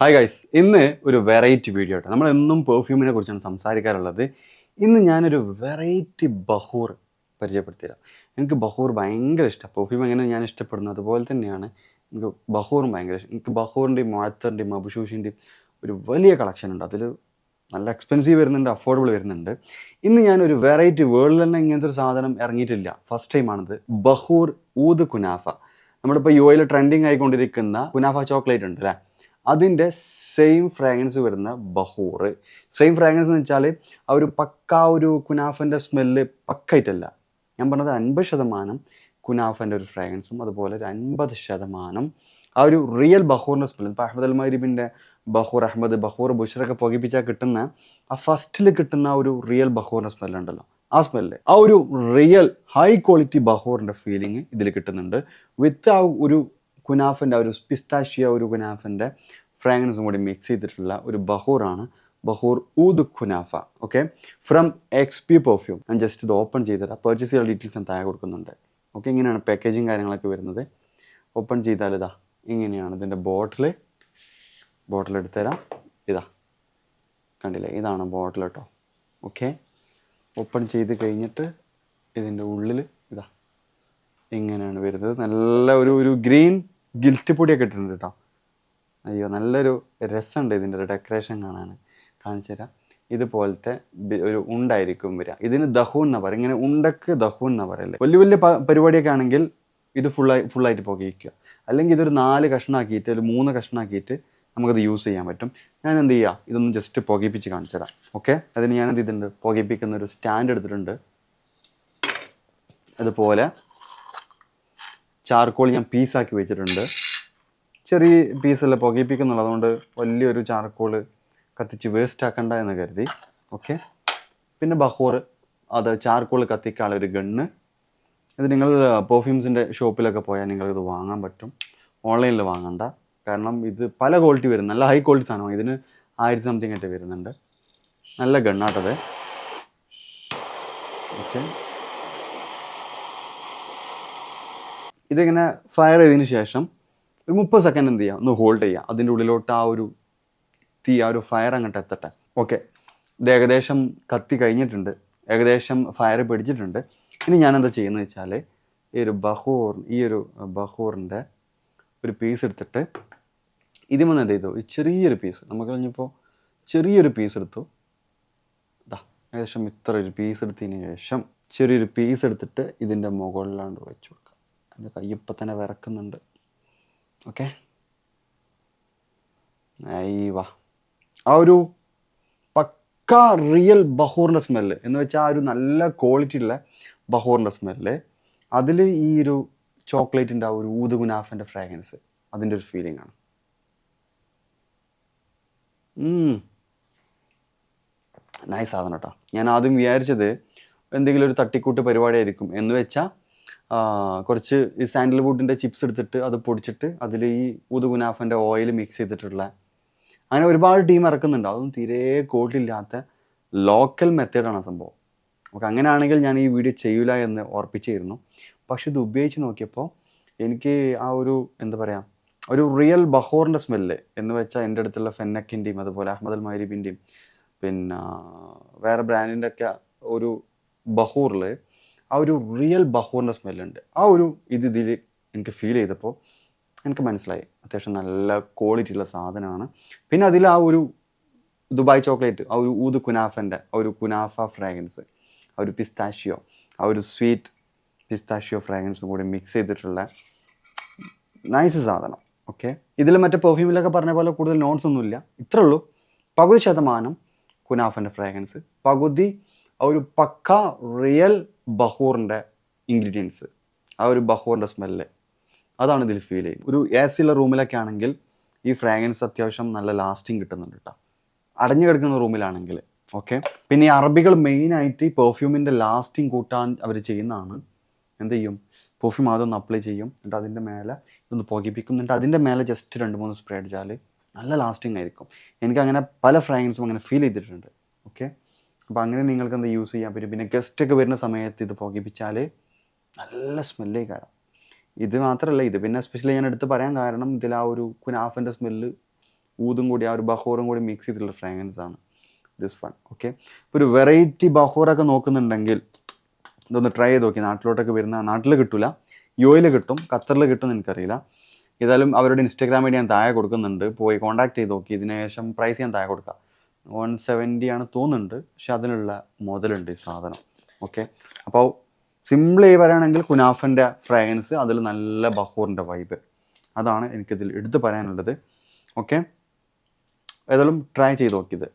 Hi guys, ഇന്ന് ഒരു variety video ആട്ടോ. നമ്മൾ എന്നും പെർഫ്യൂമിനെ കുറിച്ചാണ് സംസാരിക്കാറുള്ളത്. ഇന്ന് ഞാനൊരു വെറൈറ്റി ബഹൂർ പരിചയപ്പെടുത്തിത്തരാം. എനിക്ക് ബഹൂർ ഭയങ്കര ഇഷ്ടമാണ്. പെർഫ്യൂം എങ്ങനെ ഞാൻ ഇഷ്ടപ്പെടുന്നത് അതുപോലെ തന്നെയാണ് എനിക്ക് ബഹൂറും ഭയങ്കര ഇഷ്ടം. എനിക്ക് ബഹൂറിൻ്റെയും മുഅത്തറിൻ്റെയും അബുഷൂഷിൻ്റെയും ഒരു വലിയ കളക്ഷൻ ഉണ്ട്. അതിൽ നല്ല എക്സ്പെൻസീവ് വരുന്നുണ്ട്, അഫോർഡബിൾ വരുന്നുണ്ട്. ഇന്ന് ഞാനൊരു വെറൈറ്റി, വേൾഡിൽ തന്നെ ഇങ്ങനത്തെ ഒരു സാധനം ഇറങ്ങിയിട്ടില്ല, ഫസ്റ്റ് ടൈമാണിത്. ബഹൂർ ഊദ് കുനാഫ. നമ്മളിപ്പോൾ യു എയിൽ ട്രെൻഡിങ് ആയിക്കൊണ്ടിരിക്കുന്ന കുനാഫ ചോക്ലേറ്റ് ഉണ്ട് അല്ലേ, അതിൻ്റെ സെയിം ഫ്രാഗ്രൻസ് വരുന്ന ബഹൂർ. സെയിം ഫ്രാഗ്രൻസ് എന്ന് വെച്ചാൽ ആ ഒരു പക്ക ഒരു കുനാഫൻ്റെ സ്മെല്ല് പക്കായിട്ടല്ല. ഞാൻ പറഞ്ഞത് 50% കുനാഫൻ്റെ ഒരു ഫ്രാഗ്രൻസും അതുപോലെ ഒരു 50% ആ ഒരു റിയൽ ബഹൂറിൻ്റെ സ്മെല്ല്. ഇപ്പോൾ അഹമ്മദ് അൽ മഗ്രിബിൻ്റെ ബഹൂർ, അഹമ്മദ് ബഹൂർ, ബുഷറൊക്കെ പുകപ്പിച്ചാൽ കിട്ടുന്ന ആ ഫസ്റ്റിൽ കിട്ടുന്ന ഒരു റിയൽ ബഹൂറിൻ്റെ സ്മെല്ലുണ്ടല്ലോ, ആ സ്മെല്ല്, ആ ഒരു റിയൽ ഹൈ ക്വാളിറ്റി ബഹൂറിൻ്റെ ഫീലിംഗ് ഇതിൽ കിട്ടുന്നുണ്ട്. വിത്ത് ആ ഒരു കുനാഫൻ്റെ ആ ഒരു പിസ്താഷ്യ ഒരു കുനാഫൻ്റെ ഫ്രാഗ്രൻസും കൂടി മിക്സ് ചെയ്തിട്ടുള്ള ഒരു ബഹൂറാണ് Bakhoor Oud Kunafa. Okay, from XP perfume. ഞാൻ ജസ്റ്റ് ഇത് ഓപ്പൺ ചെയ്തിട്ട് പർച്ചേസ് ചെയ്യാൻ ഡീറ്റെയിൽസ് ഞാൻ താഴെ കൊടുക്കുന്നുണ്ട്. ഓക്കെ, ഇങ്ങനെയാണ് പാക്കേജിങ് കാര്യങ്ങളൊക്കെ വരുന്നത്. ഓപ്പൺ ചെയ്താൽ ഇതാ ഇങ്ങനെയാണ് ഇതിൻ്റെ ബോട്ടിൽ എടുത്തുതരാം. ഇതാ കണ്ടില്ലേ, ഇതാണ് ബോട്ടിൽ കേട്ടോ. ഓക്കെ, ഓപ്പൺ ചെയ്ത് കഴിഞ്ഞിട്ട് ഇതിൻ്റെ ഉള്ളിൽ ഇതാ ഇങ്ങനെയാണ് വരുന്നത്. നല്ല ഒരു ഗ്രീൻ ഗിൽറ്റ് പൊടിയൊക്കെ ഇട്ടിട്ടുണ്ട് കേട്ടോ. അയ്യോ, നല്ലൊരു രസമുണ്ട് ഇതിൻ്റെ ഒരു ഡെക്കറേഷൻ കാണാൻ. കാണിച്ചു തരാം. ഇതുപോലത്തെ ഒരു ഉണ്ടായിരിക്കും വരിക. ഇതിന് ദഹൂൻ എന്നാണ് പറയുക. ഇങ്ങനെ ഉണ്ടക്ക് ദഹൂൻ എന്നാണ് പറയല്ലേ. വലിയ വലിയ പരിപാടിയൊക്കെ ആണെങ്കിൽ ഇത് ഫുള്ളായിട്ട് പുകയിക്കുക. അല്ലെങ്കിൽ ഇതൊരു 4 കഷ്ണമാക്കിയിട്ട് ഒരു 3 കഷ്ണമാക്കിയിട്ട് നമുക്കത് യൂസ് ചെയ്യാൻ പറ്റും. ഞാൻ എന്ത് ചെയ്യുക, ഇതൊന്ന് ജസ്റ്റ് പുകയിപ്പിച്ച് കാണിച്ചു തരാം. ഓക്കെ, അതിന് ഞാൻ എന്ത് ചെയ്തിട്ടുണ്ട്, പുകയിപ്പിക്കുന്ന ഒരു സ്റ്റാൻഡ് എടുത്തിട്ടുണ്ട്. അതുപോലെ ചാർക്കോൾ ഞാൻ പീസാക്കി വെച്ചിട്ടുണ്ട്. ചെറിയ പീസല്ല പുകയിപ്പിക്കുന്നുള്ളൂ, അതുകൊണ്ട് വലിയൊരു ചാർക്കോള് കത്തിച്ച് വേസ്റ്റ് ആക്കണ്ട എന്ന് കരുതി. ഓക്കെ, പിന്നെ ബഹൂർ, അത് ചാർക്കോൾ കത്തിക്കാനുള്ള ഒരു ഗണ്ണ്. ഇത് നിങ്ങൾ പെർഫ്യൂംസിൻ്റെ ഷോപ്പിലൊക്കെ പോയാൽ നിങ്ങൾക്കിത് വാങ്ങാൻ പറ്റും. ഓൺലൈനിൽ വാങ്ങണ്ട, കാരണം ഇത് പല ക്വാളിറ്റി വരും. നല്ല ഹൈ ക്വാളിറ്റി സാധനമാണ്. ഇതിന് 1000 സംതിങ് ആയിട്ട് വരുന്നുണ്ട്. നല്ല ഗണ്ണാട്ടത്. ഓക്കെ, ഇതിങ്ങനെ ഫയർ ചെയ്തതിന് ശേഷം ഒരു 30 സെക്കൻഡ് എന്ത് ചെയ്യുക, ഒന്ന് ഹോൾഡ് ചെയ്യുക. അതിൻ്റെ ഉള്ളിലോട്ട് ആ ഒരു തീ, ആ ഒരു ഫയർ അങ്ങോട്ട് എത്തട്ടെ. ഓക്കെ, ഇത് ഏകദേശം കത്തി കഴിഞ്ഞിട്ടുണ്ട്, ഏകദേശം ഫയർ പിടിച്ചിട്ടുണ്ട്. ഇനി ഞാനെന്താ ചെയ്യുന്നത് വെച്ചാൽ ഈ ഒരു ബഹൂറിൻ്റെ ഒരു പീസ് എടുത്തിട്ട് ഇതിമെന്ന് എന്ത് ചെയ്തു, ചെറിയൊരു പീസ്, നമുക്ക് കഴിഞ്ഞപ്പോൾ ചെറിയൊരു പീസ് എടുത്തു. ഇതാ ഏകദേശം ഇത്ര ഒരു പീസ് എടുത്തതിന് ശേഷം ചെറിയൊരു പീസ് എടുത്തിട്ട് ഇതിൻ്റെ മുകളിലാണ്ട് വെച്ച് കൊടുക്കുക. എൻ്റെ കയ്യിപ്പം തന്നെ വിറക്കുന്നുണ്ട്. ഓക്കെ, വാ, ആ ഒരു പക്ക റിയൽ ബഹൂറിൻ്റെ സ്മെല്ല് എന്ന് വെച്ചാൽ ആ ഒരു നല്ല ക്വാളിറ്റി ഉള്ള ബഹൂറിൻ്റെ സ്മെല്ല്, അതിൽ ഈ ഒരു ചോക്ലേറ്റിൻ്റെ ആ ഒരു ഊദ് കുനാഫൻ്റെ ഫ്രാഗ്രൻസ്, അതിൻ്റെ ഒരു ഫീലിംഗ് ആണ്. നൈസ് സാധനം കേട്ടോ. ഞാൻ ആദ്യം വിചാരിച്ചത് എന്തെങ്കിലും ഒരു തട്ടിക്കൂട്ട് പരിപാടിയായിരിക്കും എന്ന് വെച്ചാൽ കുറച്ച് ഈ സാൻഡൽവുഡിൻ്റെ ചിപ്സ് എടുത്തിട്ട് അത് പൊടിച്ചിട്ട് അതിൽ ഈ ഊദ് കുനാഫൻ്റെ ഓയിൽ മിക്സ് ചെയ്തിട്ടുള്ള അങ്ങനെ ഒരുപാട് ടീം ഇറക്കുന്നുണ്ട്. അതൊന്നും തീരെ ക്വാളിറ്റി ലോക്കൽ മെത്തേഡാണ് സംഭവം. ഓക്കെ, അങ്ങനെയാണെങ്കിൽ ഞാൻ ഈ വീഡിയോ ചെയ്യില്ല എന്ന് ഓർപ്പിച്ചിരുന്നു. പക്ഷെ ഇത് ഉപയോഗിച്ച് നോക്കിയപ്പോൾ എനിക്ക് ആ ഒരു എന്താ പറയുക, ഒരു റിയൽ ബഹൂറിൻ്റെ സ്മെല്ല് എന്ന് വെച്ചാൽ എൻ്റെ അടുത്തുള്ള ഫെന്നക്കിൻ്റെയും അതുപോലെ അഹമ്മദ് അൽ മഗ്രിബിൻ്റെയും പിന്നെ വേറെ ബ്രാൻഡിൻ്റെ ഒക്കെ ഒരു ബഹൂറിൽ ആ ഒരു റിയൽ ബഹൂറിൻ്റെ സ്മെല്ലുണ്ട്. ആ ഒരു ഇതിൽ എനിക്ക് ഫീൽ ചെയ്തപ്പോൾ എനിക്ക് മനസ്സിലായി അത്യാവശ്യം നല്ല ക്വാളിറ്റി ഉള്ള സാധനമാണ്. പിന്നെ അതിൽ ആ ഒരു ദുബായ് ചോക്ലേറ്റ്, ആ ഒരു ഊദ് കുനാഫൻ്റെ ആ ഒരു കുനാഫ ഫ്രാഗ്രൻസ്, ആ ഒരു പിസ്താഷ്യോ, ആ ഒരു സ്വീറ്റ് പിസ്താഷ്യോ ഫ്രാഗ്രൻസും കൂടി മിക്സ് ചെയ്തിട്ടുള്ള നൈസ് സാധനം. ഓക്കെ, ഇതിൽ മറ്റേ പെർഫ്യൂമിലൊക്കെ പറഞ്ഞ പോലെ കൂടുതൽ നോട്ട്സ് ഒന്നുമില്ല. ഇത്രേ ഉള്ളൂ. 50% കുനാഫൻ്റെ ഫ്രാഗ്രൻസ്, പകുതി ആ ഒരു പക്ക റിയൽ ബഹൂറിൻ്റെ ഇൻഗ്രീഡിയൻസ്, ആ ഒരു ബഹൂറിൻ്റെ സ്മെല്ല്, അതാണ് ഇതിൽ ഫീൽ ചെയ്യുന്നത്. ഒരു AC ഉള്ള റൂമിലൊക്കെ ആണെങ്കിൽ ഈ ഫ്രാഗ്രൻസ് അത്യാവശ്യം നല്ല ലാസ്റ്റിംഗ് കിട്ടുന്നുണ്ട് കേട്ടോ, അടഞ്ഞു കിടക്കുന്ന റൂമിലാണെങ്കിൽ. ഓക്കെ, പിന്നെ ഈ അറബികൾ മെയിനായിട്ട് ഈ പെർഫ്യൂമിൻ്റെ ലാസ്റ്റിംഗ് കൂട്ടാൻ അവർ ചെയ്യുന്നതാണ്. എന്ത് ചെയ്യും, പെർഫ്യൂം ആദ്യം ഒന്ന് അപ്ലൈ ചെയ്യും, എന്നിട്ട് അതിൻ്റെ മേലെ ഒന്ന് പുകപ്പിക്കും, എന്നിട്ട് അതിൻ്റെ മേലെ ജസ്റ്റ് 2-3 സ്പ്രേ അടിച്ചാൽ നല്ല ലാസ്റ്റിംഗ് ആയിരിക്കും. എനിക്കങ്ങനെ പല ഫ്രാഗ്രൻസും അങ്ങനെ ഫീൽ ചെയ്തിട്ടുണ്ട്. ഓക്കെ, അപ്പോൾ അങ്ങനെ നിങ്ങൾക്ക് എന്താ യൂസ് ചെയ്യാൻ പറ്റും. പിന്നെ ഗസ്റ്റൊക്കെ വരുന്ന സമയത്ത് ഇത് പുകപ്പിച്ചാൽ നല്ല സ്മെല്ലേ കാരണം. ഇത് മാത്രമല്ല, ഇത് പിന്നെ എസ്പെഷ്യലി ഞാൻ എടുത്ത് പറയാൻ കാരണം ഇതിൽ ആ ഒരു കുനാഫൻ്റെ സ്മെല്ല് ഊതും കൂടി ആ ഒരു ബഹൂറും കൂടി മിക്സ് ചെയ്തിട്ടുള്ള ഫ്രാഗ്രൻസ് ആണ് ദിസ് വൺ. ഓക്കെ, ഇപ്പോൾ ഒരു വെറൈറ്റി ബഹൂറൊക്കെ നോക്കുന്നുണ്ടെങ്കിൽ ഇതൊന്ന് ട്രൈ ചെയ്ത് നോക്കി. നാട്ടിലോട്ടൊക്കെ വരുന്ന, നാട്ടിൽ കിട്ടില്ല, യുഎയിൽ കിട്ടും, ഖത്തറിൽ കിട്ടും എനിക്കറിയില്ല. ഏതായാലും അവരുടെ ഇൻസ്റ്റാഗ്രാം ഐഡി ഞാൻ താഴെ കൊടുക്കുന്നുണ്ട്, പോയി കോൺടാക്ട് ചെയ്ത് നോക്കി. ഇതിന് ശേഷം പ്രൈസ് ഞാൻ താഴെ കൊടുക്കാം. 170 ആണ് തോന്നുന്നുണ്ട്, പക്ഷെ അതിനുള്ള മുതലുണ്ട് ഈ സാധനം. ഓക്കെ, അപ്പോൾ സിമ്പിളായി പറയുകയാണെങ്കിൽ കുനാഫൻ്റെ ഫ്രാഗ്രൻസ്, അതിൽ നല്ല ബഹൂറിൻ്റെ വൈബ്, അതാണ് എനിക്കിതിൽ എടുത്ത് പറയാനുള്ളത്. ഓക്കെ, ഏതായാലും ട്രൈ ചെയ്ത് നോക്കിയത്.